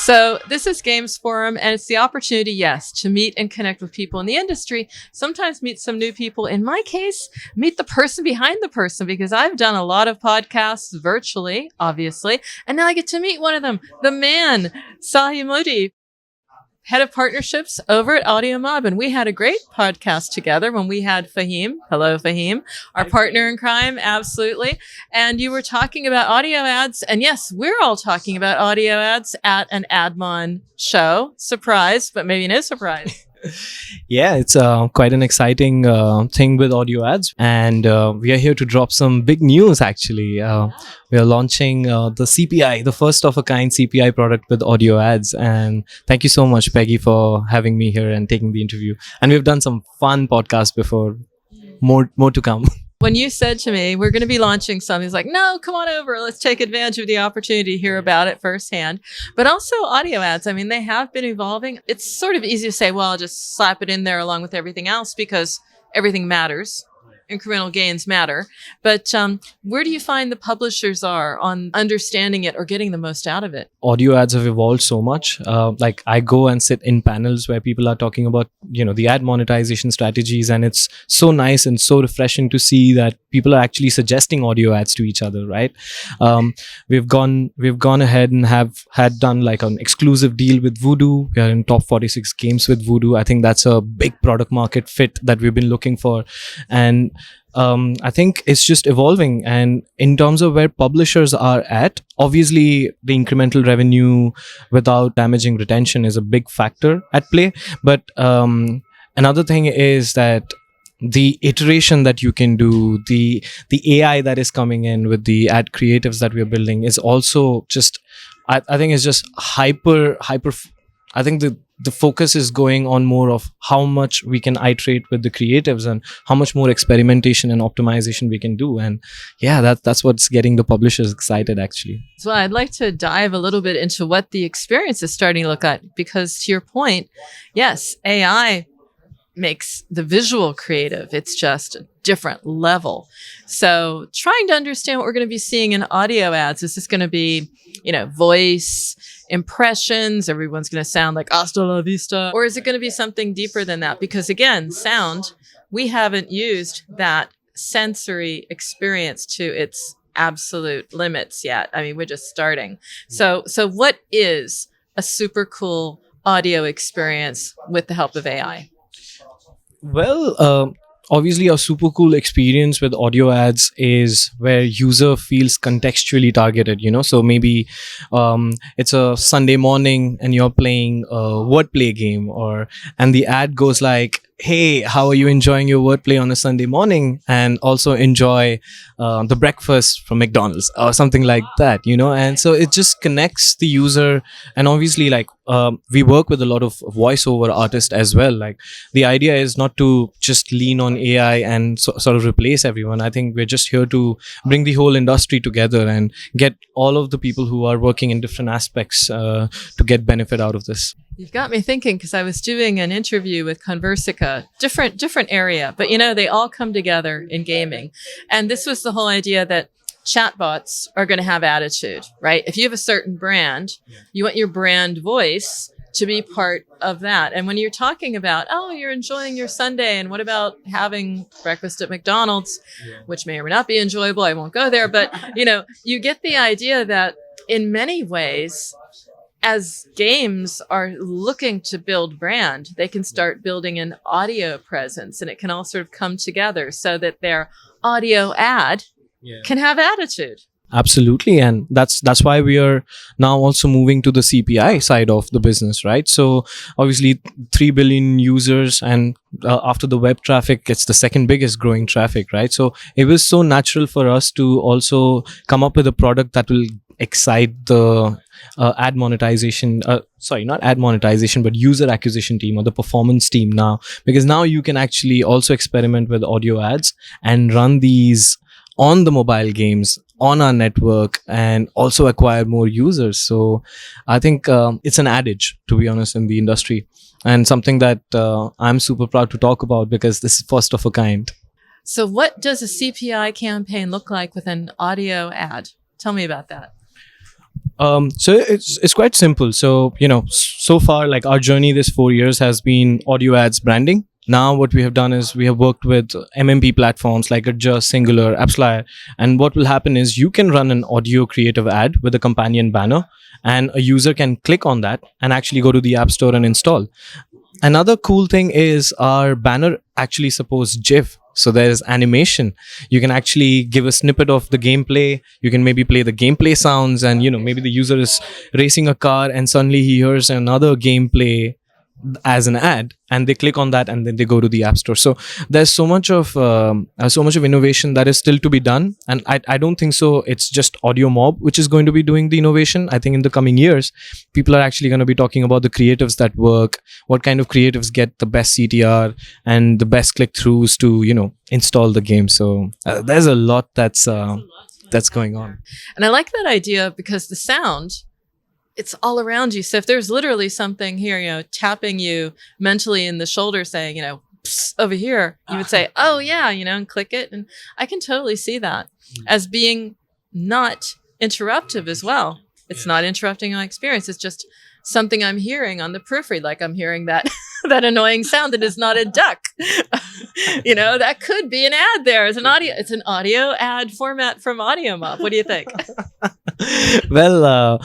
So this is Games Forum, and it's the opportunity, yes, to meet and connect with people in the industry. Sometimes meet some new people. In my case, meet the person behind the person, because I've done a lot of podcasts virtually, obviously, and now I get to meet one of them, the man, Sahil Modi, head of partnerships over at Audiomob. And we had a great podcast together when we had Fahim. Hello, Fahim, our partner in crime. Absolutely. And you were talking about audio ads. And yes, we're all talking about audio ads at an AdMon show. Surprise, but maybe no surprise. Yeah, it's quite an exciting thing with audio ads, and we are here to drop some big news. Actually, we are launching the CPI, the first of a kind CPI product with audio ads. And thank you so much, Peggy, for having me here and taking the interview. And we've done some fun podcasts before. More to come. When you said to me, we're going to be launching something, he's like, no, come on over. Let's take advantage of the opportunity to hear about it firsthand. But also audio ads. I mean, they have been evolving. It's sort of easy to say, well, I'll just slap it in there along with everything else because everything matters. Incremental gains matter. But where do you find the publishers are on understanding it or getting the most out of it? Audio ads have evolved so much. Like I go and sit in panels where people are talking about, the ad monetization strategies. And it's so nice and so refreshing to see that people are actually suggesting audio ads to each other, right? We've gone ahead and had done like an exclusive deal with Voodoo. We are in top 46 games with Voodoo. I think that's a big product market fit that we've been looking for. And I think it's just evolving. And in terms of where publishers are at, obviously the incremental revenue without damaging retention is a big factor at play. But another thing is that the iteration that you can do, the AI that is coming in with the ad creatives that we're building is also just, I think it's just hyper. I think the focus is going on more of how much we can iterate with the creatives and how much more experimentation and optimization we can do. And yeah, that's what's getting the publishers excited, actually. So I'd like to dive a little bit into what the experience is starting to look like, because to your point, yes, AI makes the visual creative. It's just a different level. So trying to understand what we're going to be seeing in audio ads. Is this going to be, voice, impressions? Everyone's going to sound like hasta la vista. Or is it going to be something deeper than that? Because again, sound, we haven't used that sensory experience to its absolute limits yet. I mean, we're just starting. So what is a super cool audio experience with the help of AI? Well, obviously a super cool experience with audio ads is where user feels contextually targeted, so maybe it's a Sunday morning and you're playing a wordplay game, and the ad goes like, hey, how are you enjoying your wordplay on a Sunday morning? And also enjoy the breakfast from McDonald's or something like that, And so it just connects the user. And obviously, like, we work with a lot of voiceover artists as well. Like, the idea is not to just lean on AI and sort of replace everyone. I think we're just here to bring the whole industry together and get all of the people who are working in different aspects to get benefit out of this. You've got me thinking, because I was doing an interview with Conversica, different area, but they all come together in gaming. And this was the whole idea that chatbots are going to have attitude, right? If you have a certain brand, you want your brand voice to be part of that. And when you're talking about, oh, you're enjoying your Sunday, and what about having breakfast at McDonald's, which may or may not be enjoyable, I won't go there, but you get the idea that in many ways, as games are looking to build brand, they can start building an audio presence, and it can all sort of come together so that their audio ad can have attitude. Absolutely. And that's why we are now also moving to the CPI side of the business, right? So obviously 3 billion users, and after the web traffic, it's the second biggest growing traffic, right? So it was so natural for us to also come up with a product that will excite the ad monetization, not ad monetization, but user acquisition team or the performance team now, because now you can actually also experiment with audio ads and run these on the mobile games on our network and also acquire more users. So I think it's an adage, to be honest, in the industry, and something that I'm super proud to talk about because this is first of a kind. So what does a CPI campaign look like with an audio ad? Tell me about that. So it's quite simple. So so far, like our journey this 4 years has been audio ads branding. Now what we have done is we have worked with MMP platforms like Adjust, Singular, AppsFlyer, and what will happen is you can run an audio creative ad with a companion banner, and a user can click on that and actually go to the App Store and install. Another cool thing is our banner actually supports GIF. So there's animation. You can actually give a snippet of the gameplay. You can maybe play the gameplay sounds, and maybe the user is racing a car and suddenly he hears another gameplay as an ad, and they click on that and then they go to the App Store. So there's so much of innovation that is still to be done, and I don't think so it's just Audiomob which is going to be doing the innovation. I think in the coming years people are actually going to be talking about the creatives that work, what kind of creatives get the best CTR and the best click-throughs to install the game. So there's a lot that's going on. And I like that idea because the sound, it's all around you. So if there's literally something here, tapping you mentally in the shoulder saying, psst, over here, you would say, oh yeah, and click it. And I can totally see that as being not interruptive as well. It's not interrupting my experience. It's just something I'm hearing on the periphery. Like I'm hearing that that annoying sound that is not a duck. That could be an ad there. It's an audio ad format from Audiomob. What do you think? Well,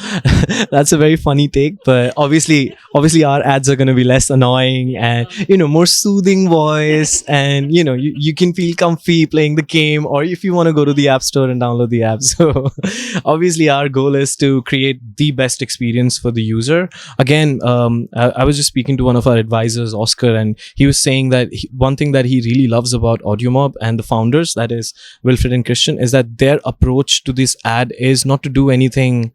that's a very funny take, but obviously our ads are going to be less annoying and more soothing voice, and you can feel comfy playing the game, or if you want to go to the App Store and download the app. So obviously our goal is to create the best experience for the user. Again, I was just speaking to one of our advisors, Oscar, and he was saying that one thing that he really loves about Audiomob and the founders, that is Wilfred and Christian, is that their approach to this ad is not to do anything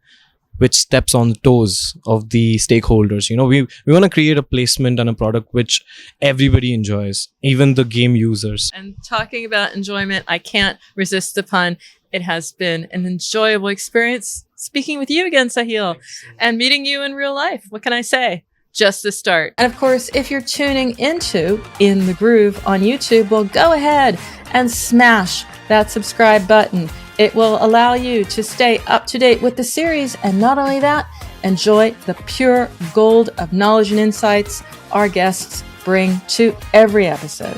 which steps on the toes of the stakeholders. We want to create a placement and a product which everybody enjoys, even the game users. And talking about enjoyment, I can't resist the pun. It has been an enjoyable experience speaking with you again, Sahil, and meeting you in real life. What can I say? Just the start. And of course, if you're tuning into In the Groove on YouTube, well, go ahead and smash that subscribe button. It will allow you to stay up to date with the series, and not only that, enjoy the pure gold of knowledge and insights our guests bring to every episode.